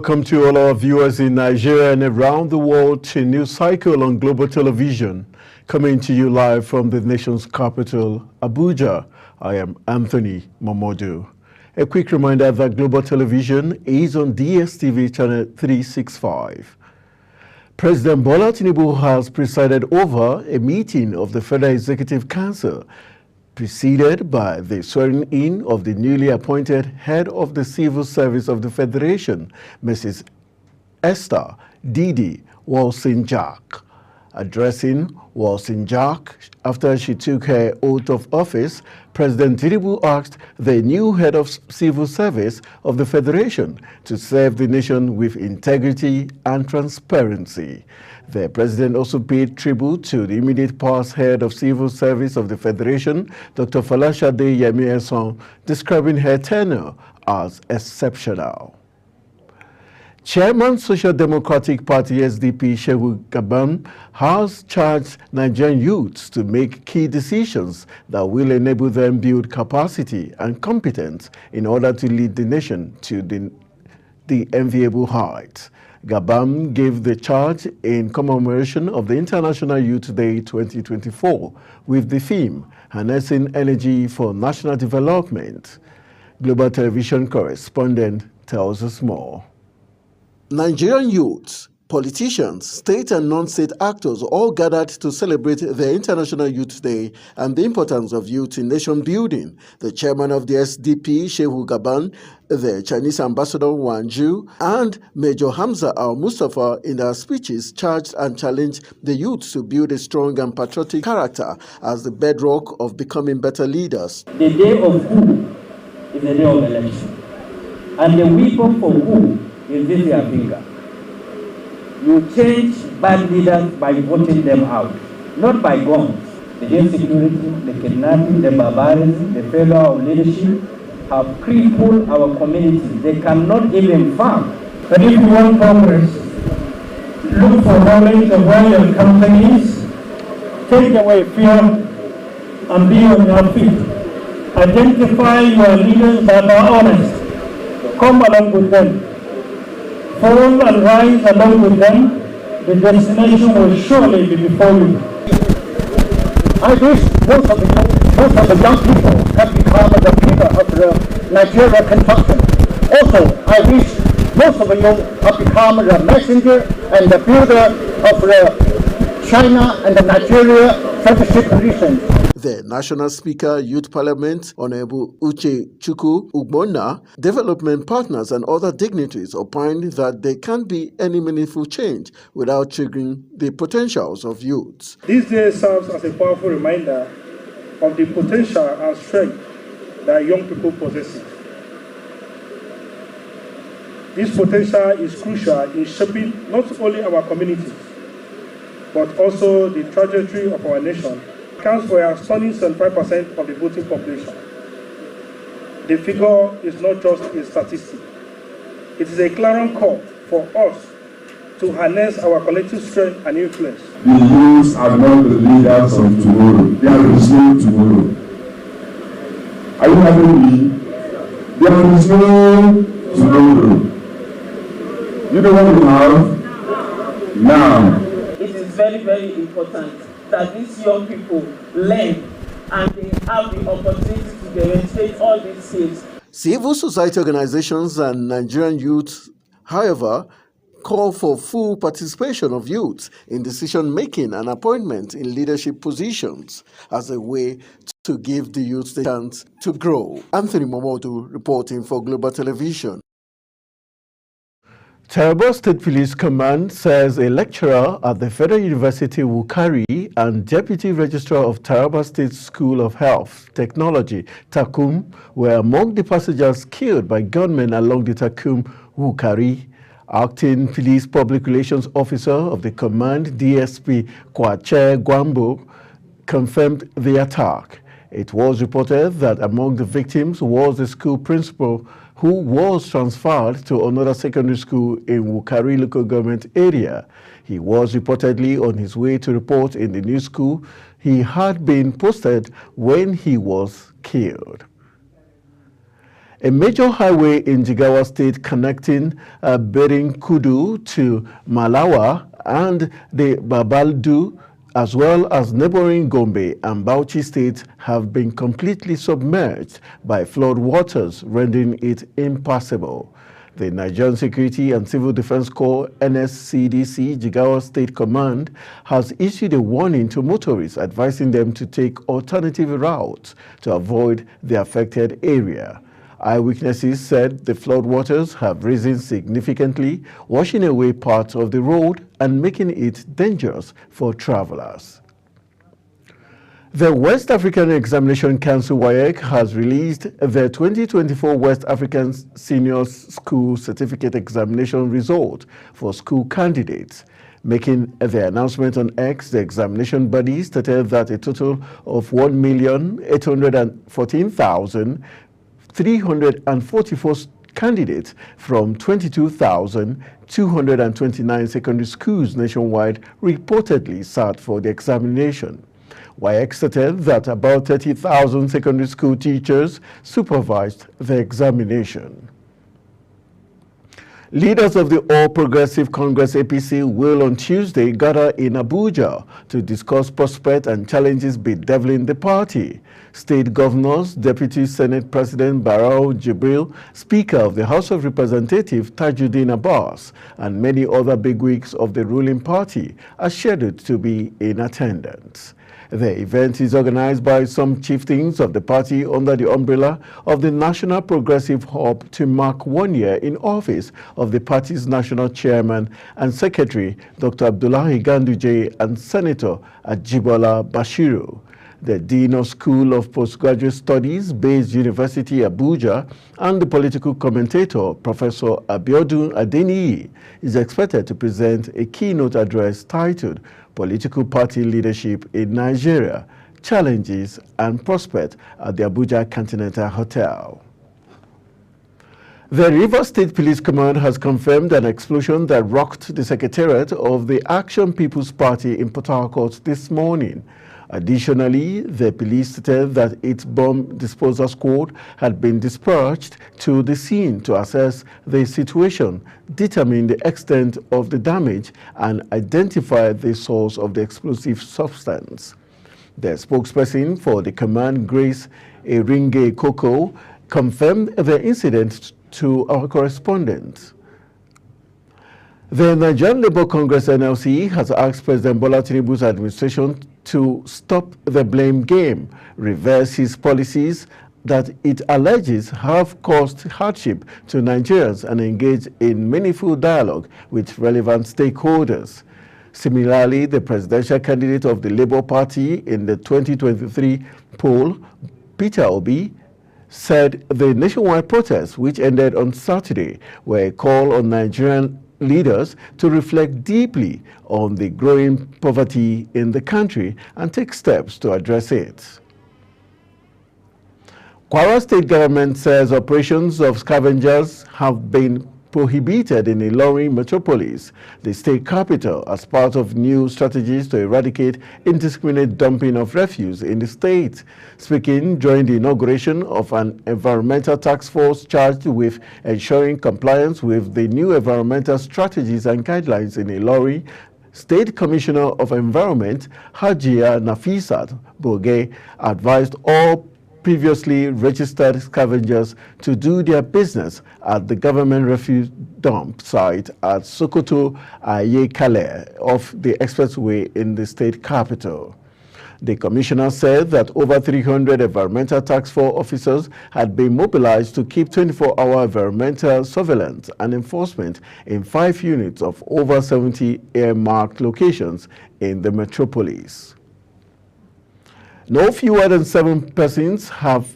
Welcome to all our viewers in Nigeria and around the world to News Cycle on Global Television, coming to you live from the nation's capital, Abuja. I am Anthony Momodu. A quick reminder that Global Television is on DSTV channel 365. President Bola Tinubu has presided over a meeting of the Federal Executive Council, preceded by the swearing-in of the newly appointed head of the Civil Service of the Federation, Mrs. Esther Didi Walsin-Jack. Addressing Walsin-Jack after she took her oath of office, President Tinubu asked the new head of Civil Service of the Federation to serve the nation with integrity and transparency. The president also paid tribute to the immediate past head of Civil Service of the Federation, Dr. Folashade Yemi-Esan, describing her tenure as exceptional. Chairman Social Democratic Party SDP Shehu Gaban has charged Nigerian youths to make key decisions that will enable them build capacity and competence in order to lead the nation to the enviable heights. Gaban gave the charge in commemoration of the International Youth Day 2024 with the theme, Harnessing Energy for National Development. Global Television correspondent tells us more. Nigerian youths, politicians, state and non-state actors all gathered to celebrate the International Youth Day and the importance of youth in nation building. The chairman of the SDP, Shehu Gaban, the Chinese ambassador Wang Zhu, and Major Hamza Al-Mustafa in their speeches charged and challenged the youth to build a strong and patriotic character as the bedrock of becoming better leaders. The day of who is the day of election, and the weapon for who is this your finger. You change bad leaders by voting them out, not by guns. The insecurity, the kidnapping, the barbarism, the failure of leadership have crippled our communities. They cannot even farm. But if you want progress, look for knowledge of where your company is, take away fear, and be on your feet. Identify your leaders that are honest. Come along with them. Fall and rise along with them. The destination will surely be before you. I wish most of the young people have become the leader of the Nigeria construction. Also, I wish most of you have become the messenger and the builder of the China and the Nigeria friendship relations. The National Speaker, Youth Parliament, Honorable Uche Chukwu Ugbonna, development partners and other dignitaries opined that there can't be any meaningful change without triggering the potentials of youths. This day serves as a powerful reminder of the potential and strength that young people possess. This potential is crucial in shaping not only our communities, but also the trajectory of our nation. Accounts for a stunning 75% of the voting population. The figure is not just a statistic. It is a clarion call for us to harness our collective strength and influence. The youths are not the leaders of tomorrow. There is no tomorrow. Are you having me? There is no tomorrow. You know what we have? Now. It is very, very important that these young people learn and they have the opportunity to demonstrate all these skills. Civil society organizations and Nigerian youth, however, call for full participation of youth in decision-making and appointment in leadership positions as a way to give the youth the chance to grow. Anthony Momodu reporting for Global Television. Taraba State Police Command says a lecturer at the Federal University Wukari and Deputy Registrar of Taraba State School of Health Technology, Takum, were among the passengers killed by gunmen along the Takum-Wukari. Acting Police Public Relations Officer of the command, DSP Kwache Gwambo, confirmed the attack. It was reported that among the victims was the school principal who was transferred to another secondary school in Wukari local government area. He was reportedly on his way to report in the new school he had been posted when he was killed. A major highway in Jigawa State connecting Berin Kudu to Malawa and the Babaldu, as well as neighboring Gombe and Bauchi states, have been completely submerged by flood waters, rendering it impassable. The Nigerian Security and Civil Defense Corps NSCDC Jigawa State Command has issued a warning to motorists advising them to take alternative routes to avoid the affected area. Eyewitnesses said the floodwaters have risen significantly, washing away parts of the road and making it dangerous for travelers. The West African Examination Council WAEC has released the 2024 West African Senior School Certificate Examination result for school candidates. Making the announcement on X, the examination body stated that a total of 1,814,344 candidates from 22,229 secondary schools nationwide reportedly sat for the examination. WAEC stated that about 30,000 secondary school teachers supervised the examination. Leaders of the All Progressive Congress APC will on Tuesday gather in Abuja to discuss prospects and challenges bedeviling the party. State governors, Deputy Senate President Barau Jibril, Speaker of the House of Representatives Tajuddin Abbas, and many other bigwigs of the ruling party are scheduled to be in attendance. The event is organized by some chieftains of the party under the umbrella of the National Progressive Hub to mark 1 year in office of the party's national chairman and secretary, Dr. Abdullahi Ganduje, and Senator Ajibola Bashiru. The Dean of School of Postgraduate Studies, Bayes University, Abuja, and the political commentator, Professor Abiodun Adeniyi, is expected to present a keynote address titled Political Party Leadership in Nigeria, Challenges and Prospects at the Abuja Continental Hotel. The Rivers State Police Command has confirmed an explosion that rocked the secretariat of the Action People's Party in Port Harcourt this morning. Additionally, the police stated that its bomb disposal squad had been dispatched to the scene to assess the situation, determine the extent of the damage, and identify the source of the explosive substance. The spokesperson for the command, Grace Eringe Koko, confirmed the incident to our correspondent. The Nigerian Labour Congress NLC has asked President Bola Tinubu's administration to stop the blame game, reverse his policies that it alleges have caused hardship to Nigerians, and engage in meaningful dialogue with relevant stakeholders. Similarly, the presidential candidate of the Labour Party in the 2023 poll, Peter Obi, said the nationwide protests, which ended on Saturday, were a call on Nigerian leaders to reflect deeply on the growing poverty in the country and take steps to address it. Kwara State government says operations of scavengers have been prohibited in Ilorin metropolis, the state capital, as part of new strategies to eradicate indiscriminate dumping of refuse in the state. Speaking during the inauguration of an environmental task force charged with ensuring compliance with the new environmental strategies and guidelines in Ilorin, State Commissioner of Environment Hajia Nafisat Boge advised all previously registered scavengers to do their business at the government refuse dump site at Sokoto Ayekale off the expressway in the state capital. The commissioner said that over 300 environmental task force officers had been mobilized to keep 24-hour environmental surveillance and enforcement in 5 units of over 70 earmarked locations in the metropolis. No fewer than 7 persons have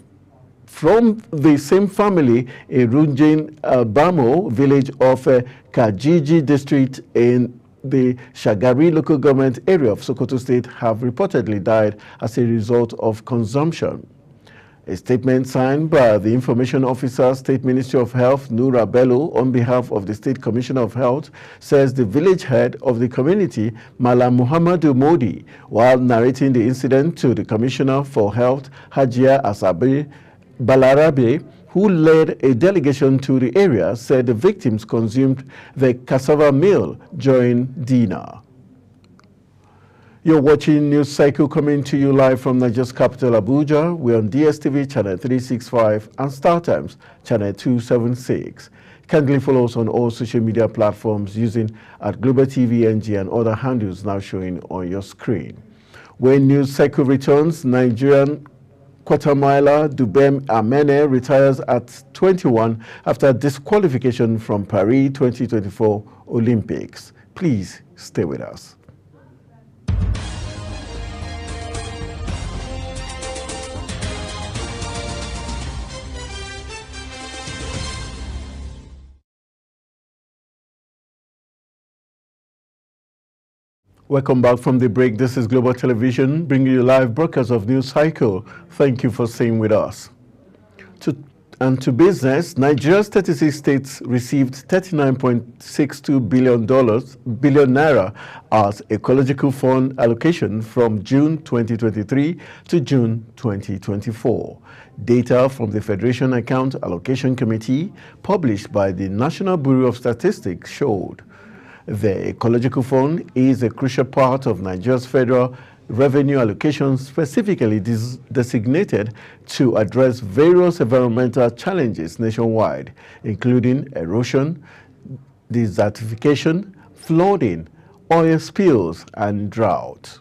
from the same family in Runjin Bamo village of Kajiji district in the Shagari local government area of Sokoto State have reportedly died as a result of consumption. A statement signed by the Information Officer, State Ministry of Health, Nura Bello, on behalf of the State Commissioner of Health, says the village head of the community, Malam Muhammadu Modi, while narrating the incident to the Commissioner for Health, Hajia Asabi Balarabe, who led a delegation to the area, said the victims consumed the cassava meal during dinner. You're watching News Cycle coming to you live from Nigeria's capital, Abuja. We're on DSTV channel 365 and StarTimes channel 276. Kindly follow us on all social media platforms using @GlobalTVNG and other handles now showing on your screen. When News Cycle returns, Nigerian quarter-miler Dubem Amene retires at 21 after disqualification from Paris 2024 Olympics. Please stay with us. Welcome back from the break. This is Global Television, bringing you live broadcast of News Cycle. Thank you for staying with us. To business, Nigeria's 36 states received $39.62 billion as ecological fund allocation from June 2023 to June 2024. Data from the Federation Account Allocation Committee, published by the National Bureau of Statistics, showed the ecological fund is a crucial part of Nigeria's federal revenue allocation, specifically designated to address various environmental challenges nationwide, including erosion, desertification, flooding, oil spills, and drought.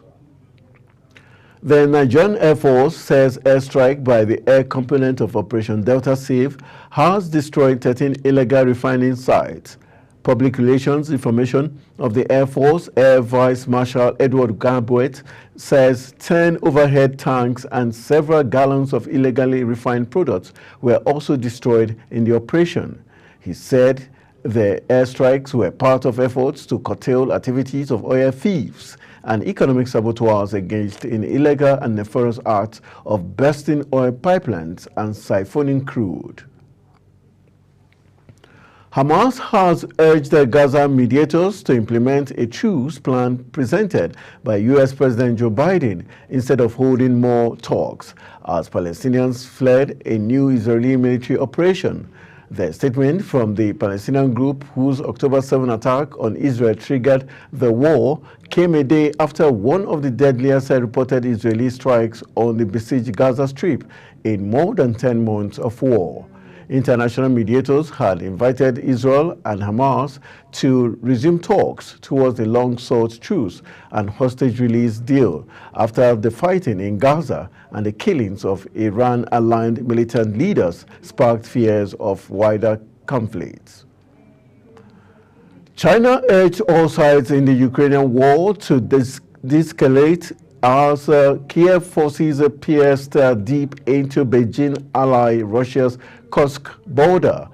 The Nigerian Air Force says airstrike by the air component of Operation Delta Safe has destroyed 13 illegal refining sites. Public Relations Information of the Air Force, Air Vice Marshal Edward Gabwet, says 10 overhead tanks and several gallons of illegally refined products were also destroyed in the operation. He said the airstrikes were part of efforts to curtail activities of oil thieves and economic saboteurs engaged in illegal and nefarious acts of bursting oil pipelines and siphoning crude. Hamas has urged the Gaza mediators to implement a truce plan presented by U.S. President Joe Biden instead of holding more talks, as Palestinians fled a new Israeli military operation. The statement from the Palestinian group, whose October 7 attack on Israel triggered the war, came a day after one of the deadliest reported Israeli strikes on the besieged Gaza Strip in more than 10 months of war. International mediators had invited Israel and Hamas to resume talks towards the long-sought truce and hostage release deal after the fighting in Gaza and the killings of Iran-aligned militant leaders sparked fears of wider conflicts. China urged all sides in the Ukrainian war to de-escalate as Kiev forces pierced deep into Beijing ally Russia's Kursk border.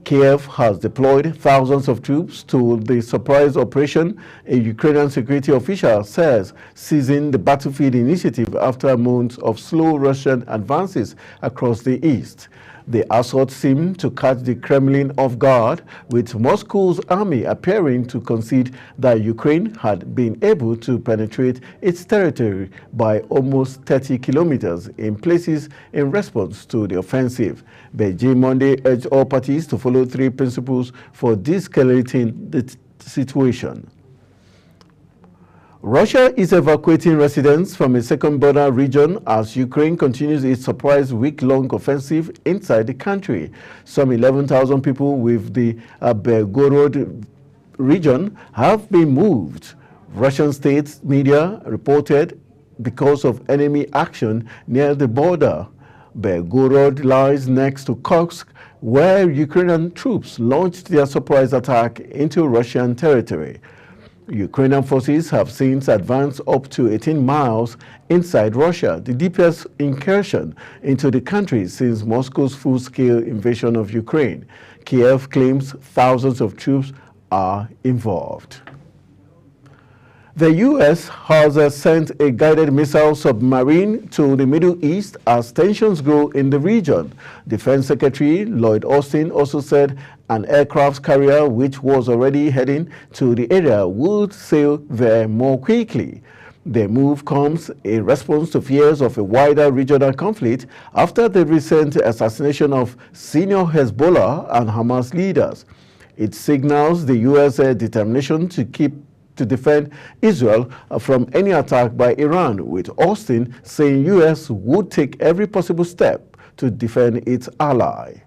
Kiev has deployed thousands of troops to the surprise operation, a Ukrainian security official says, seizing the battlefield initiative after months of slow Russian advances across the east. The assault seemed to catch the Kremlin off guard, with Moscow's army appearing to concede that Ukraine had been able to penetrate its territory by almost 30 kilometers in places in response to the offensive. Beijing Monday urged all parties to follow three principles for de-escalating the situation. Russia is evacuating residents from a second border region as Ukraine continues its surprise week-long offensive inside the country. Some 11,000 people with the Belgorod region have been moved. Russian state media reported because of enemy action near the border. Belgorod lies next to Kursk, where Ukrainian troops launched their surprise attack into Russian territory. Ukrainian forces have since advanced up to 18 miles inside Russia, the deepest incursion into the country since Moscow's full-scale invasion of Ukraine. Kiev claims thousands of troops are involved. The U.S. has sent a guided missile submarine to the Middle East as tensions grow in the region. Defense Secretary Lloyd Austin also said an aircraft carrier which was already heading to the area would sail there more quickly. The move comes in response to fears of a wider regional conflict after the recent assassination of senior Hezbollah and Hamas leaders. It signals the U.S. determination to defend Israel from any attack by Iran, with Austin saying U.S. would take every possible step to defend its ally.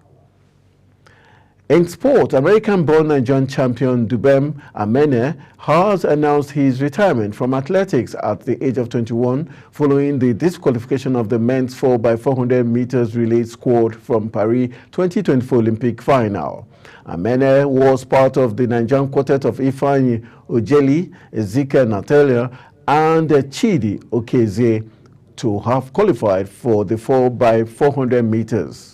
In sport, American-born Nigerian champion Dubem Amene has announced his retirement from athletics at the age of 21 following the disqualification of the men's 4x400 meters relay squad from Paris 2024 Olympic final. Amene was part of the Nigerian quartet of Ifeanyi Ojeli, Ezekiel Natalia, and Chidi Okezie to have qualified for the 4x400 meters.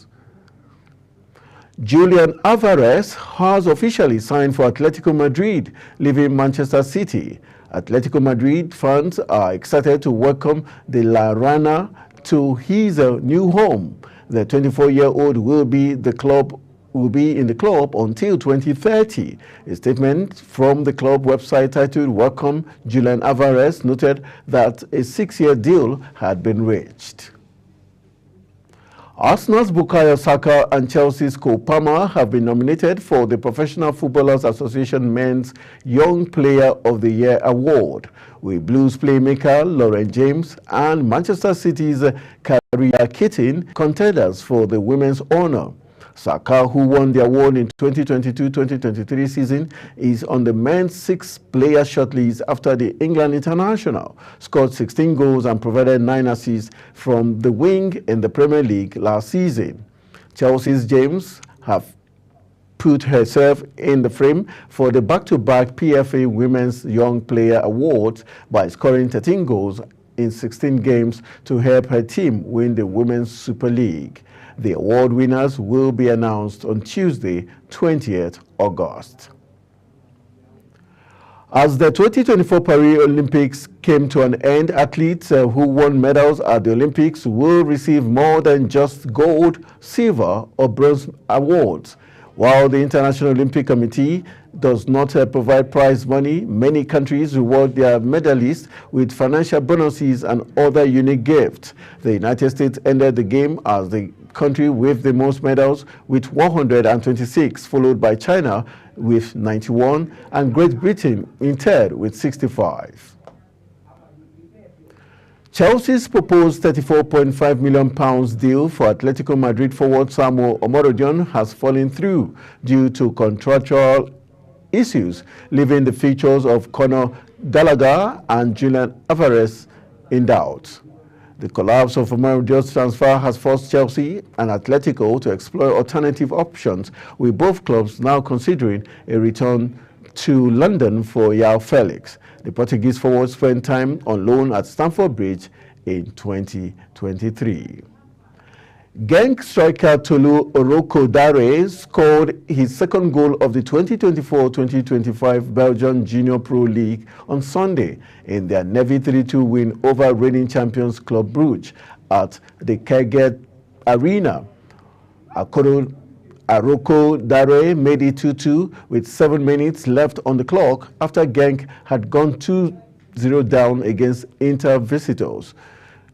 Julian Alvarez has officially signed for Atletico Madrid, leaving Manchester City. Atletico Madrid fans are excited to welcome the La Rana to his new home. The 24-year-old will be in the club until 2030. A statement from the club website titled "Welcome Julian Alvarez" noted that a 6-year deal had been reached. Arsenal's Bukayo Saka and Chelsea's Cole Palmer have been nominated for the Professional Footballers Association Men's Young Player of the Year award, with Blues playmaker Lauren James and Manchester City's Kyria Keating contenders for the women's honor. Saka, who won the award in 2022-2023 season, is on the men's 6-player shortlist after the England international scored 16 goals and provided 9 assists from the wing in the Premier League last season. Chelsea's James have put herself in the frame for the back-to-back PFA Women's Young Player Awards by scoring 13 goals in 16 games to help her team win the Women's Super League. The award winners will be announced on Tuesday, 20th August. As the 2024 Paris Olympics came to an end, athletes who won medals at the Olympics will receive more than just gold, silver, or bronze awards. While the International Olympic Committee does not provide prize money, many countries reward their medalists with financial bonuses and other unique gifts. The United States ended the game as the country with the most medals with 126, followed by China with 91 and Great Britain in third with 65. Chelsea's proposed £34.5 million deal for Atletico Madrid forward Samuel Omorodion has fallen through due to contractual issues, leaving the futures of Conor Gallagher and Julian Alvarez in doubt. The collapse of Omorodien's transfer has forced Chelsea and Atletico to explore alternative options, with both clubs now considering a return to London for João Felix. The Portuguese forward spent time on loan at Stamford Bridge in 2023. Genk striker Tolu Orokodare scored his second goal of the 2024-2025 Belgian Junior Pro League on Sunday in their Navy 3-2 win over reigning champions Club Brugge at the Kerguelen Arena. Orokodare made it 2-2 with 7 minutes left on the clock after Genk had gone 2-0 down against Inter visitors.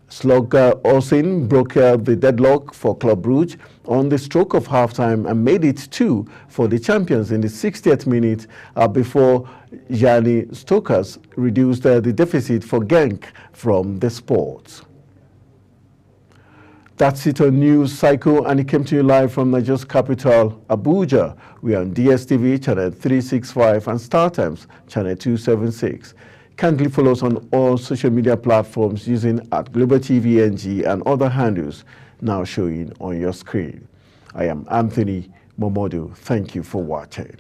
Slugger Olsen broke the deadlock for Club Brugge on the stroke of halftime and made it 2 for the champions in the 60th minute before Yanni Stokers reduced the deficit for Genk from the sport. That's it on News Cycle, and it came to you live from Nigeria's capital, Abuja. We are on DSTV channel 365 and StarTimes channel 276. Kindly follow us on all social media platforms using @GlobalTVNG and other handles now showing on your screen. I am Anthony Momodu. Thank you for watching.